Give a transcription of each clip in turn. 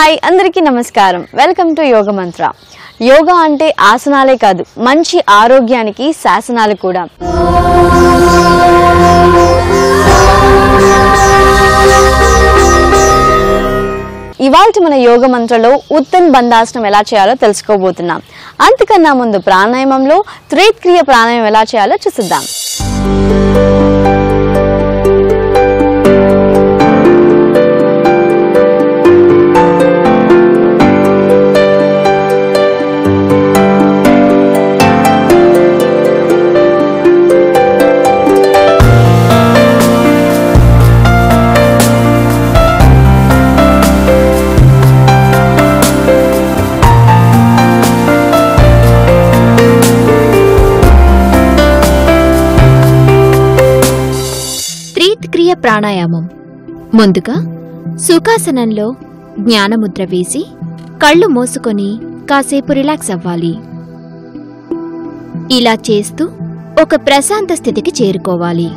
Hi అందరికీ నమస్కారం. Welcome to యోగ మంత్ర. యోగా అంటే ఆసనాలే కాదు, మంచి ఆరోగ్యానికి శాసనాలు కూడా. ఇవాల్టి మన యోగ మంత్రలో ఉత్తన్ బంధాసనం ఎలా చేయాలో తెలుసుకోబోతున్నాం. అంతకన్నా ముందు ప్రాణాయామంలో త్రిక్రియ ప్రాణాయామం ఎలా చేయాలో చూద్దాం. ప్రాణాయామం. ముందుగా సుఖాసనంలో జ్ఞానముద్ర వేసి కళ్ళు మూసుకొని కాసేపు రిలాక్స్ అవ్వాలి. ఇలా చేస్తూ ఒక ప్రశాంత స్థితికి చేరుకోవాలి.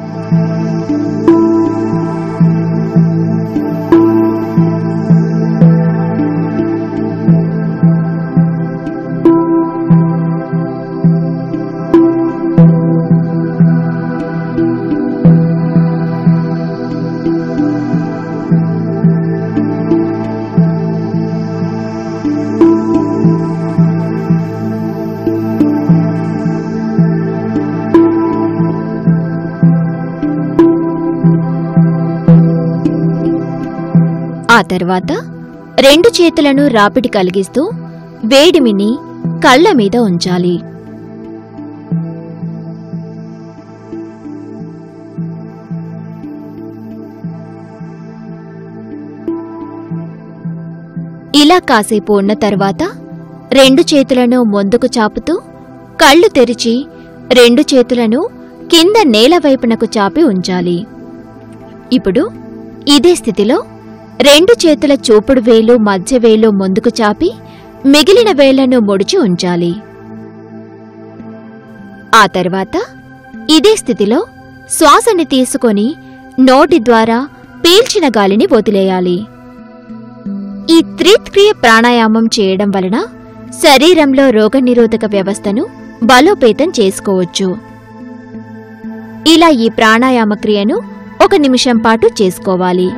ఆ తర్వాత రెండు చేతులను రాపిడి కలిగిస్తూ వేడిమిని కళ్ళ మీద ఉంచాలి. ఇలా కాసేపు ఉన్న తర్వాత రెండు చేతులను ముందుకు చాపుతూ కళ్ళు తెరిచి రెండు చేతులను కింద నేల వైపునకు చాపి ఉంచాలి. ఇప్పుడు ఇదే స్థితిలో రెండు చేతుల చూపుడు వేలు మధ్య వేలు ముందుకు చాపి మిగిలిన వేళ్లను ముడిచి ఉంచాలి. ఆ తర్వాత ఇదే స్థితిలో శ్వాసని తీసుకొని నోటి ద్వారా పీల్చిన గాలిని వదిలేయాలి. ఈ త్రిక్రియ ప్రాణాయామం చేయడం వలన శరీరంలో రోగనిరోధక వ్యవస్థను బలోపేతం చేసుకోవచ్చు. ఇలా ఈ ప్రాణాయామ క్రియను 1 నిమిషం పాటు చేసుకోవాలి.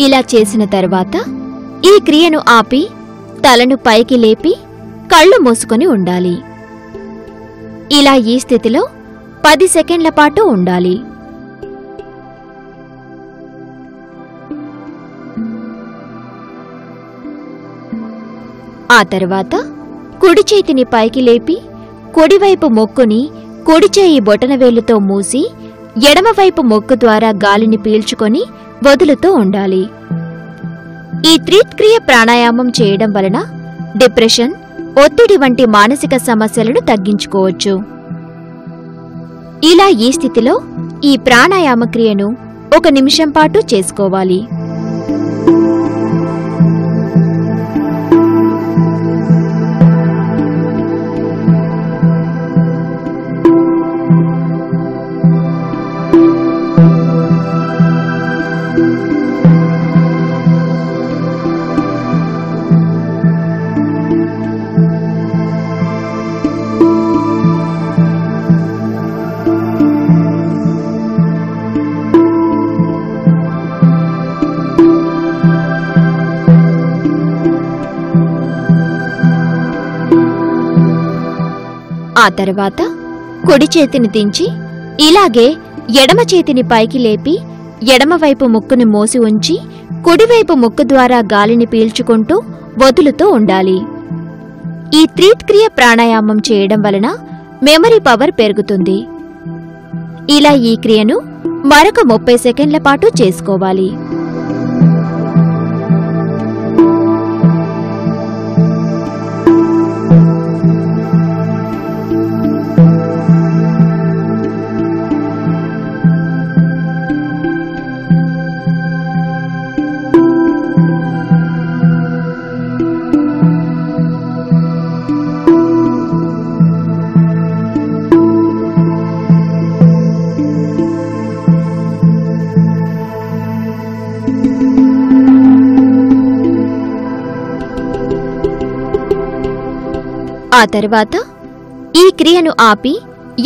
ఇలా చేసిన తర్వాత ఈ క్రియను ఆపి తలను పైకి లేపి కళ్ళు మూసుకొని ఉండాలి. ఇలా ఈ స్థితిలో 10 సెకండ్ల పాటు ఉండాలి. ఆ తర్వాత కుడి చేతిని పైకి లేపి కుడివైపు ముక్కుని కుడి చేయి బొటనవేలుతో మూసి ఎడమవైపు ముక్కు ద్వారా గాలిని పీల్చుకొని వదులుతూ ఉండాలి. ఈ త్రిక్రియ ప్రాణాయామం చేయడం వలన డిప్రెషన్, ఒత్తిడి వంటి మానసిక సమస్యలను తగ్గించుకోవచ్చు. ఇలా ఈ స్థితిలో ఈ ప్రాణాయామ క్రియను 1 నిమిషం పాటు చేసుకోవాలి. ఆ తర్వాత కుడి చేతిని దించి ఇలాగే ఎడమ చేతిని పైకి లేపి ఎడమవైపు ముక్కుని మోసి ఉంచి కుడివైపు ముక్కు ద్వారా గాలిని పీల్చుకుంటూ వదులుతూ ఉండాలి. ఈ త్రిక్రియ ప్రాణాయామం చేయడం వలన మెమరీ పవర్ పెరుగుతుంది. ఇలా ఈ క్రియను మరొక 30 సెకండ్ల పాటు చేసుకోవాలి. ఆ తర్వాత ఈ క్రియను ఆపి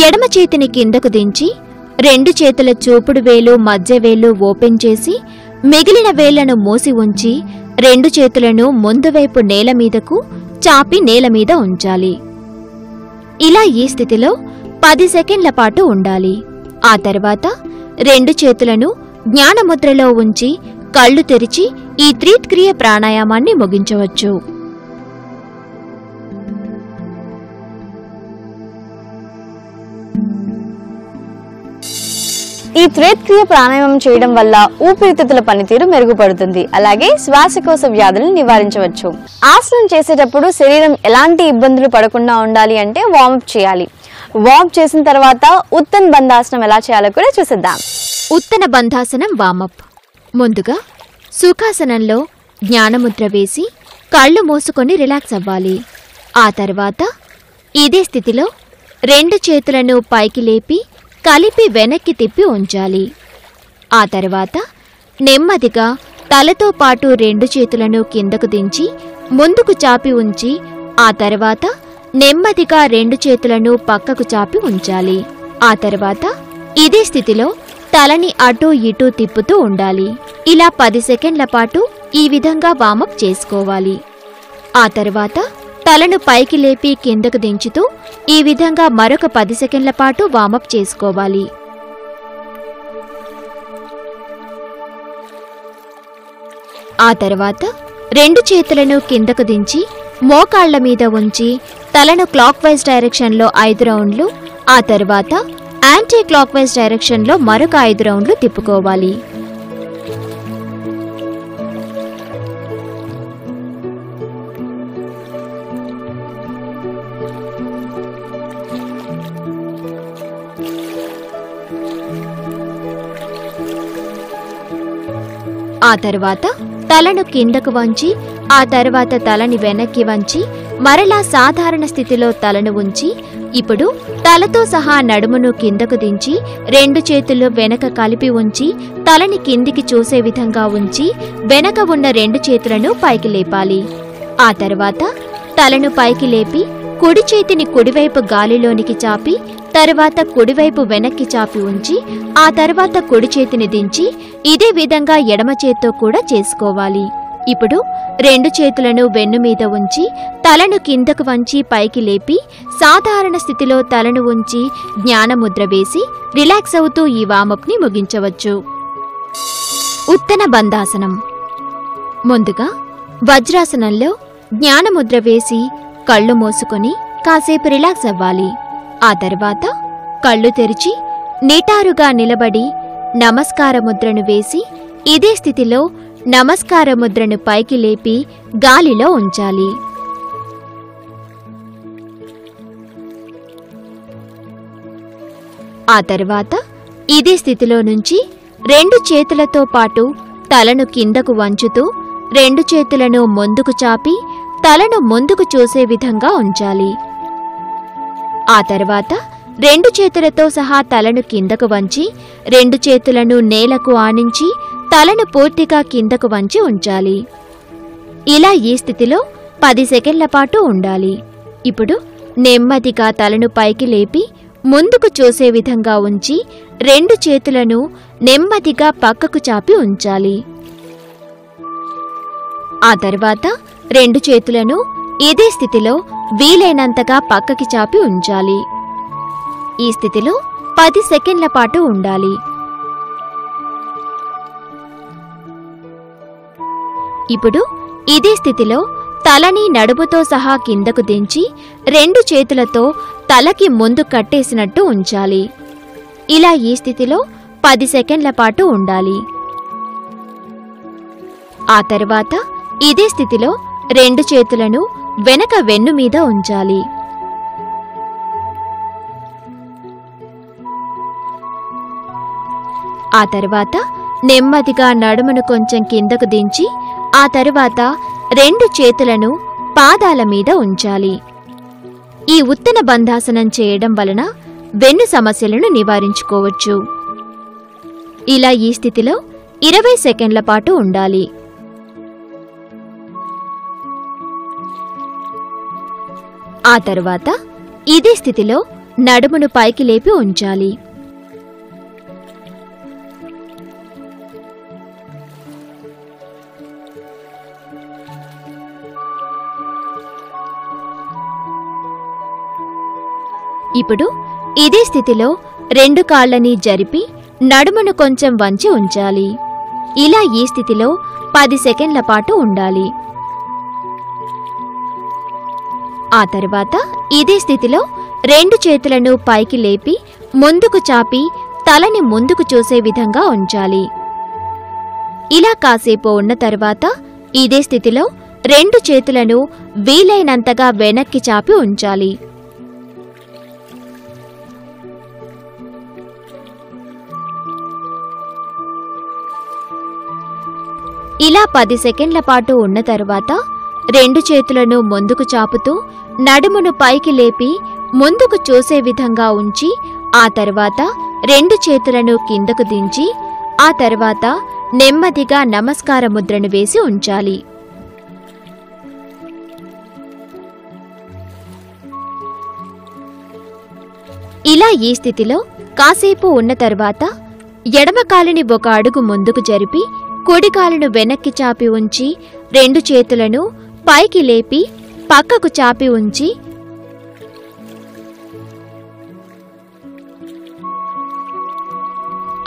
ఎడమ చేతిని కిందకు దించి 2 చేతుల చూపుడు వేలు మధ్య వేలు ఓపెన్ చేసి మిగిలిన వేళ్లను మూసి ఉంచి 2 చేతులను ముందువైపు నేల మీదకు చాపి నేల మీద ఉంచాలి. ఇలా ఈ స్థితిలో 10 సెకండ్ల పాటు ఉండాలి. ఆ తర్వాత 2 చేతులను జ్ఞానముద్రలో ఉంచి కళ్ళు తెరిచి ఈ త్రిక్రియ ప్రాణాయామాన్ని ముగించవచ్చు. ఈ త్రిక్రియ ప్రాణాయామం చేయడం వల్ల ఊపిరితిత్తుల పనితీరు మెరుగుపడుతుంది. అలాగే శ్వాసకోశ వ్యాధులను నివారించవచ్చు. ఆసనం చేసేటప్పుడు శరీరం ఎలాంటి ఇబ్బందులు పడకుండా ఉండాలి అంటే వార్మప్ చేయాలి. వార్మప్ చేసిన తర్వాత ఉత్తన్ బంధాసనం ఎలా చేయాలో కూడా చూసేద్దాం. ఉత్తన బంధాసనం వార్మప్. ముందుగా సుఖాసనంలో జ్ఞానముద్ర వేసి కళ్ళు మూసుకొని రిలాక్స్ అవ్వాలి. ఆ తర్వాత ఇదే స్థితిలో 2 చేతులను పైకి లేపి కలిపి వెనక్కి తిప్పి ఉంచాలి. ఆ తర్వాత నెమ్మదిగా తలతో పాటు 2 చేతులను కిందకు దించి ముందుకు చాపి ఉంచి ఆ తర్వాత నెమ్మదిగా 2 చేతులను పక్కకు చాపి ఉంచాలి. ఆ తర్వాత ఇదే స్థితిలో తలని అటూ ఇటూ తిప్పుతూ ఉండాలి. ఇలా 10 సెకండ్ల పాటు ఈ విధంగా వార్మప్ చేసుకోవాలి. ఆ తర్వాత తలను పైకి లేపి కిందకు దించుతూ ఈ విధంగా మరొక 10 సెకండ్ల పాటు వార్మప్ చేసుకోవాలి. ఆ తర్వాత 2 చేతులను కిందకు దించి మోకాళ్ల మీద ఉంచి తలను క్లాక్ వైజ్ డైరెక్షన్లో 5 రౌండ్లు, ఆ తర్వాత యాంటీ క్లాక్ వైజ్ డైరెక్షన్లో మరొక 5 రౌండ్లు తిప్పుకోవాలి. ఆ తర్వాత తలను కిందకు వంచి ఆ తర్వాత తలని వెనక్కి వంచి మరలా సాధారణ స్థితిలో తలను ఉంచి ఇప్పుడు తలతో సహా నడుమును కిందకు దించి 2 చేతులు వెనక కలిపి ఉంచి తలని కిందికి చూసే విధంగా ఉంచి వెనక ఉన్న 2 చేతులను పైకి లేపాలి. ఆ తర్వాత తలను పైకి లేపి కుడి చేతిని కుడివైపు గాలిలోనికి చాపి తర్వాత కుడివైపు వెనక్కి చాపి ఉంచి ఆ తర్వాత కుడి చేతిని దించి ఇదే విధంగా ఎడమ చేత్తో కూడా చేసుకోవాలి. ఇప్పుడు 2 చేతులను వెన్ను మీద ఉంచి తలను కిందకు వంచి పైకి లేపి సాధారణ స్థితిలో తలను ఉంచి జ్ఞానముద్ర వేసి రిలాక్స్ అవుతూ ఈ వార్మప్ని ముగించవచ్చు. ఉత్తన బంధాసనం. ముందుగా వజ్రాసనంలో జ్ఞానముద్ర వేసి కళ్ళు మూసుకొని కాసేపు రిలాక్స్ అవ్వాలి. ఆ తర్వాత కళ్ళు తెరిచి నిటారుగా నిలబడి నమస్కార ముద్రను వేసి ఇదే స్థితిలో నమస్కార ముద్రను పైకి లేపి గాలిలో ఉంచాలి. ఆ తర్వాత ఇదే స్థితిలో నుంచి 2 చేతులతో పాటు తలను కిందకు వంచుతూ 2 చేతులను ముందుకు చాపి తలను ముందుకు చూసే విధంగా ఉంచాలి. ఆ తర్వాత 2 చేతులతో సహా తలను కిందకు వంచి 2 చేతులను నేలకు ఆనించి తలను పూర్తిగా కిందకు వంచి ఉంచాలి. ఇలా ఈ స్థితిలో 10 సెకండ్ల పాటు ఉండాలి. ఇప్పుడు నెమ్మదిగా తలను పైకి లేపి ముందుకు చూసే విధంగా ఉంచి 2 చేతులను నెమ్మదిగా పక్కకు చాపి ఉంచాలి. ఆ తర్వాత 2 చేతులను ఇదే స్థితిలో వీలైనంతగా పక్కకి చాపి ఉంచాలి. ఈ స్థితిలో 10 సెకండ్ల పాటు ఉండాలి. ఇప్పుడు ఇదే స్థితిలో తలని నడుముతో సహా కిందకు దించి 2 చేతులతో తలకి ముందు కట్టేసినట్టు ఉంచాలి. ఇలా ఈ స్థితిలో 10 సెకండ్ల పాటు ఉండాలి. ఆ తర్వాత ఇదే స్థితిలో 2 చేతులను వెనక వెన్ను మీద ఉంచాలి. ఆ తర్వాత నెమ్మదిగా నడుమును కొంచెం కిందకు దించి ఆ తర్వాత 2 చేతులను పాదాల మీద ఉంచాలి. ఈ ఉత్తన బంధాసనం చేయడం వలన వెన్ను సమస్యలను నివారించుకోవచ్చు. ఇలా ఈ స్థితిలో 20 సెకండ్ల పాటు ఉండాలి. ఆ తరువాత ఇదే స్థితిలో నడుమును పైకి లేపి ఉంచాలి. ఇప్పుడు ఇదే స్థితిలో 2 కాళ్ళని జరిపి నడుమును కొంచెం వంచి ఉంచాలి. ఇలా ఈ స్థితిలో 10 సెకండ్ల పాటు ఉండాలి. ఆ తర్వాత ఇదే స్థితిలో 2 చేతులను పైకి లేపి ముందుకు చాపి తలని ముందుకు చూసే విధంగా ఉంచాలి. ఇలా కాసేపు ఉన్న తర్వాత ఇదే స్థితిలో 2 చేతులను వీలైనంతగా వెనక్కి చాపి ఉంచాలి. ఇలా 10 సెకండ్ల పాటు ఉన్న తరువాత 2 చేతులను ముందుకు చాపుతూ నడుమును పైకి లేపి ముందుకు చూసే విధంగా ఉంచి ఆ తర్వాత 2 చేతులను కిందకు దించి ఆ తర్వాత నెమ్మదిగా నమస్కార ముద్రను వేసి ఉంచాలి. ఇలా ఈ స్థితిలో కాసేపు ఉన్న తర్వాత ఎడమ కాలుని 1 అడుగు ముందుకు జరిపి కుడి కాలును వెనక్కి చాపి ఉంచి 2 చేతులను పైకి లేపి పక్కకు చాపి ఉంచి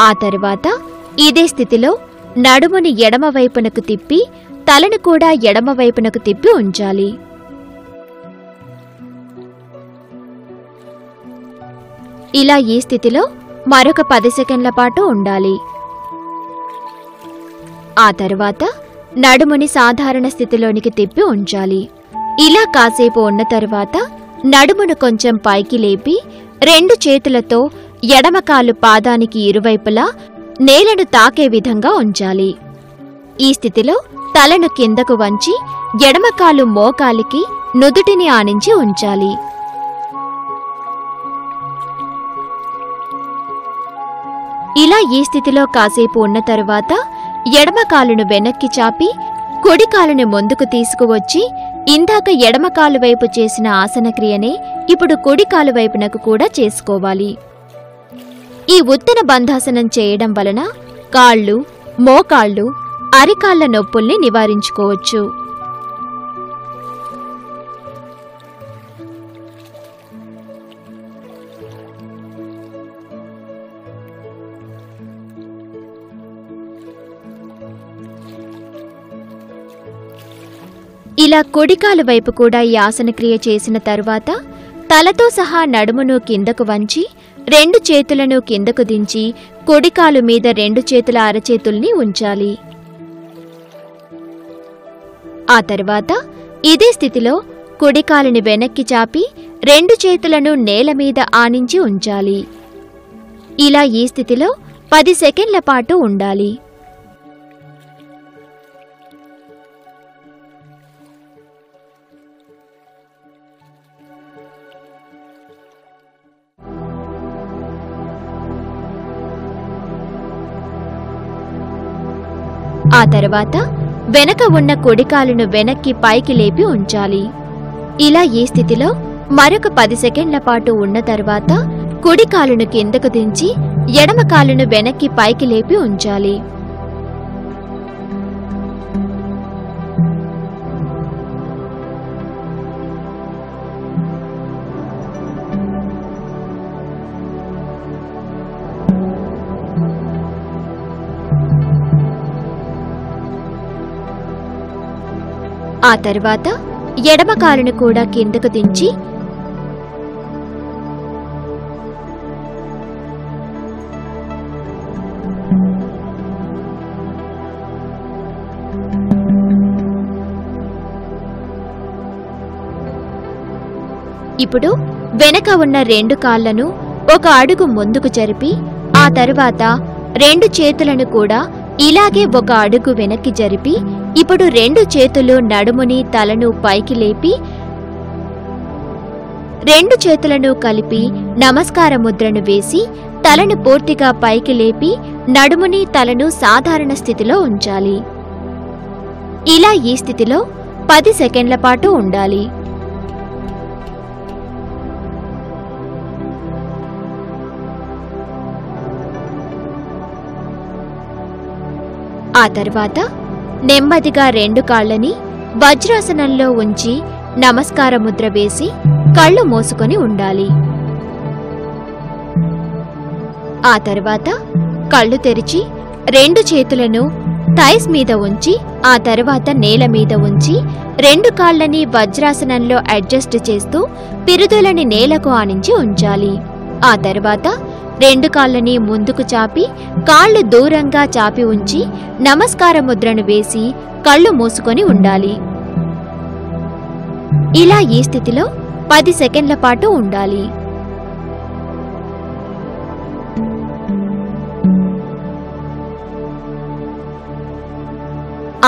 ఆ తర్వాత ఇదే స్థితిలో నడుముని ఎడమ వైపునకు తిప్పి తలను కూడా ఎడమ వైపునకు తిప్పి ఉంచాలి. ఇలా ఈ స్థితిలో మరొక 10 సెకండ్ల పాటు ఉండాలి. ఆ తరువాత నడుముని సాధారణ స్థితిలోనికి తిప్పి ఉంచాలి. ఇలా కాసేపు ఉన్న తరువాత నడుమును కొంచెం పైకి లేపి 2 చేతులతో ఎడమ కాలు పాదానికి ఇరువైపులా నేలను తాకే విధంగా ఉంచాలి. ఈ స్థితిలో తలను కిందకు వంచి ఎడమ కాలు మోకాలికి నుదుటిని ఆనించి ఉంచాలి. ఇలా ఈ స్థితిలో కాసేపు ఉన్న తరువాత ఎడమ కాలును వెనక్కి చాపి కుడి కాలుని ముందుకు తీసుకువచ్చి ఇందాక ఎడమ కాలు వైపు చేసిన ఆసన క్రియనే ఇప్పుడు కుడి కాలు వైపునకు కూడా చేసుకోవాలి. ఈ ఉత్తన బంధాసనం చేయడం వలన కాళ్ళు, మోకాళ్ళు, అరికాళ్ల నొప్పుల్ని నివారించుకోవచ్చు. ఇలా కుడికాలు వైపు కూడా ఈ ఆసన క్రియ చేసిన తరువాత తలతో సహా నడుమును కిందకు వంచి 2 చేతులను కిందకు దించి కుడికాలు మీద 2 చేతుల అరచేతుల్ని ఉంచాలి. ఆ తర్వాత ఇదే స్థితిలో కుడికాలుని వెనక్కి చాపి 2 చేతులను నేల మీద ఆనించి ఉంచాలి. ఇలా ఈ స్థితిలో 10 సెకండ్ల పాటు ఉండాలి. ఆ తర్వాత వెనక ఉన్న కుడికాలును వెనక్కి పైకి లేపి ఉంచాలి. ఇలా ఈ స్థితిలో మరొక 10 సెకండ్ల పాటు ఉన్న తర్వాత కుడికాలును కిందకు దించి ఎడమ కాలును వెనక్కి పైకి లేపి ఉంచాలి. ఆ తర్వాత ఎడమ కాలును కూడా కిందకు దించి ఇప్పుడు వెనక ఉన్న 2 కాళ్లను 1 అడుగు ముందుకు జరిపి ఆ తరువాత 2 చేతులను కూడా ఇలాగే 1 అడుగు వెనక్కి జరిపి ఇప్పుడు 2 చేతులు నడుముని తలను పైకి లేపి 2 చేతులను కలిపి నమస్కార ముద్రను వేసి తలను పూర్తిగా పైకి లేపి నడుముని తలను సాధారణ స్థితిలో ఉంచాలి. ఇలా ఈ స్థితిలో 10 సెకండ్ల పాటు ఉండాలి. ఆ తర్వాత నెమ్మదిగా 2 కాళ్ళని వజ్రాసనంలో ఉంచి నమస్కార ముద్ర వేసి కళ్ళు మూసుకొని ఉండాలి. ఆ తర్వాత కళ్ళు తెరిచి 2 చేతులను థైస్ మీద ఉంచి ఆ తర్వాత నేల మీద ఉంచి 2 కాళ్ళని వజ్రాసనంలో అడ్జస్ట్ చేస్తూ పిరుదులని నేలకు ఆనించి ఉంచాలి. ఆ తర్వాత 2 కాళ్ళని ముందుకు చాపి కాళ్ళు దూరంగా చాపి ఉంచి నమస్కార ముద్రను వేసి కళ్ళు మూసుకొని ఉండాలి. ఇలా ఈ స్థితిలో 10 సెకండ్ల పాటు ఉండాలి.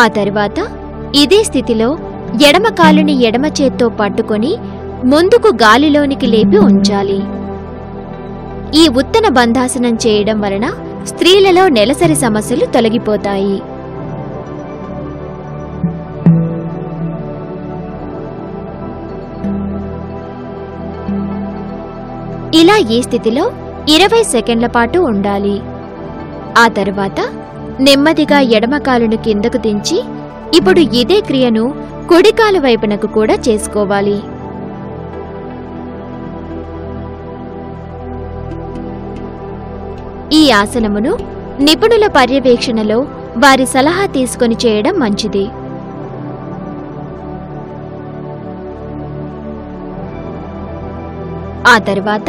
ఆ తర్వాత ఇదే స్థితిలో ఎడమ కాలుని ఎడమ చేత్తో పట్టుకొని ముందుకు గాలిలోనికి లేపి ఉంచాలి. ఈ ఉత్తన బంధాసనం చేయడం వలన స్త్రీలలో నెలసరి సమస్యలు తొలగిపోతాయి. ఇలా ఈ స్థితిలో 20 సెకండ్ల పాటు ఉండాలి. ఆ తర్వాత నెమ్మదిగా ఎడమ కాలును కిందకు దించి ఇప్పుడు ఇదే క్రియను కుడికాలు వైపునకు కూడా చేసుకోవాలి. ఈ ఆసనమును నిపుణుల పర్యవేక్షణలో వారి సలహా తీసుకొని చేయడం మంచిది. ఆ తర్వాత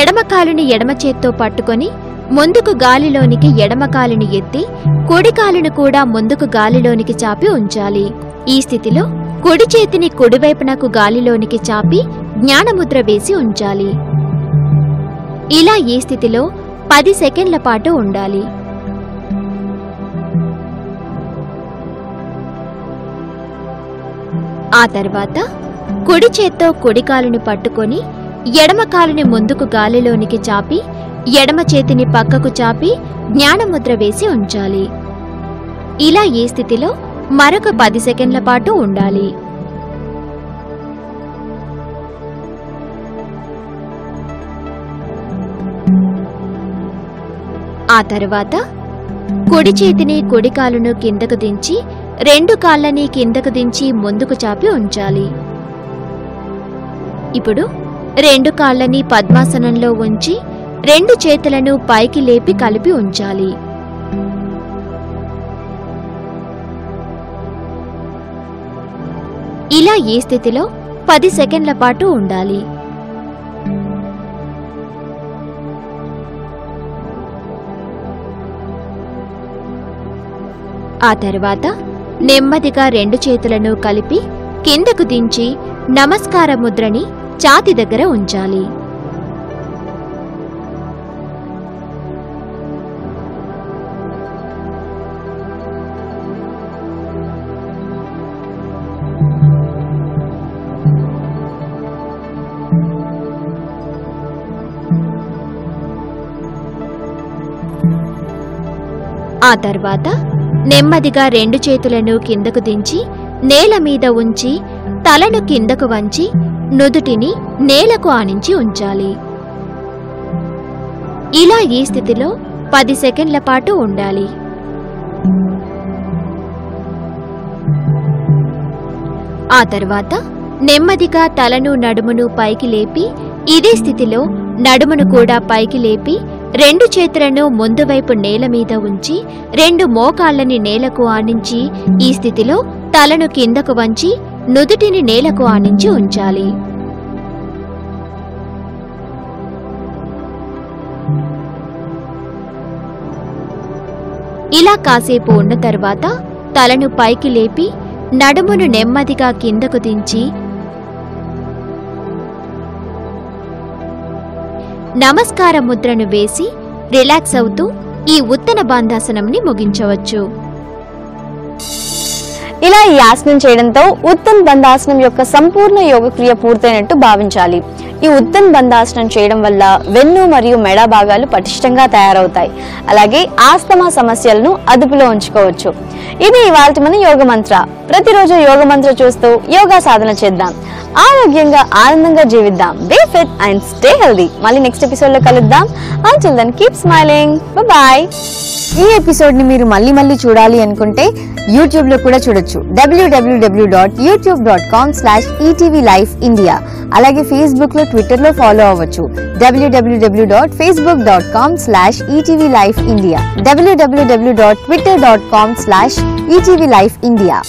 ఎడమ కాలుని ఎడమ చేత్తో పట్టుకొని ముందుకు గాలిలోనికి ఎడమ కాలుని ఎత్తి కుడి కాలును కూడా ముందుకు గాలిలోనికి చాపి ఉంచాలి. ఈ స్థితిలో కుడి చేతిని కుడివైపునకు గాలిలోనికి చాపి జ్ఞానముద్ర వేసి ఉంచాలి. ఇలా ఈ స్థితిలో 10 సెకండ్ల పాటు ఉండాలి. ఆ తర్వాత కుడి చేత్తో కుడి కాలుని పట్టుకొని ఎడమ కాలుని ముందుకు గాలిలోనికి చాపి ఎడమ చేతిని పక్కకు చాపి జ్ఞానముద్ర వేసి ఉంచాలి. ఇలా ఈ స్థితిలో మరొక 10 సెకండ్ల పాటు ఉండాలి. ఆ తర్వాత కుడి చేతిని కుడి కాలును కిందకు దించి 2 కాళ్ళని కిందకు దించి ముందుకు చాపి ఉంచాలి. ఇప్పుడు 2 కాళ్ళని పద్మాసనంలో ఉంచి 2 చేతులను పైకి లేపి కలిపి ఉంచాలి. ఇలా ఈ స్థితిలో 10 సెకండ్ల పాటు ఉండాలి. ఆ తర్వాత నెమ్మదిగా 2 చేతులను కలిపి కిందకు దించి నమస్కార ముద్రని ఛాతీ దగ్గర ఉంచాలి. ఆ తర్వాత నెమ్మదిగా 2 చేతులను కిందకు దించి నేల మీద ఉంచి తలను కిందకు వంచి నుదుటిని నేలకు ఆనించి ఉంచాలి. ఇలా ఈ స్థితిలో 10 సెకండ్ల పాటు ఉండాలి. ఆ తర్వాత నెమ్మదిగా తలను నడుమును పైకి లేపి ఇదే స్థితిలో నడుమును కూడా పైకి లేపి 2 చేతులను ముందు వైపు నేల మీద ఉంచి 2 మోకాళ్ళని నేలకు ఆనించి ఈ స్థితిలో తలను కిందకు వంచి నుదుటిని నేలకు ఆనించి ఉంచాలి. ఇలా కాసేపు ఉన్న తర్వాత తలను పైకి లేపి నడుమును నెమ్మదిగా కిందకు దించి నమస్కార ముద్రను వేసి రిలాక్స్ అవుతూ ఈ ఉత్తన బంధాసనంని ముగించవచ్చు. ఇలా ఈ ఆసనం చేయడంతో ఉత్తన్ బంధాసనం యొక్క సంపూర్ణ యోగక్రియ పూర్తయినట్టు భావించాలి. ఈ ఉత్తన్ బంధాసనం చేయడం వల్ల వెన్ను మరియు మెడ భాగాలు పటిష్టంగా తయారవుతాయి. అలాగే ఆస్తమా సమస్యలను అదుపులో ఉంచుకోవచ్చు. ఇది ఇవాల్టి మన యోగ మంత్ర. ప్రతిరోజు యోగ మంత్ర చూస్తూ యోగా సాధన చేద్దాం. ఆరోగ్యంగా ఆనందంగా జీవిద్దాం. Be fit and stay healthy. మళ్ళీ నెక్స్ట్ ఎపిసోడ్ లో కలుద్దాం. Until then keep smiling. Bye. ఈ ఎపిసోడ్ ని మీరు మళ్ళీ చూడాలి అనుకుంటే యూట్యూబ్ లో కూడా చూడొచ్చు. www.youtube.com/etvlifeindia. అలాగే ఫేస్బుక్ లో, ట్విట్టర్ లో ఫాలో అవ్వచ్చు. www.facebook.com/etvlifeindia. www.twitter.com/etvlifeindia.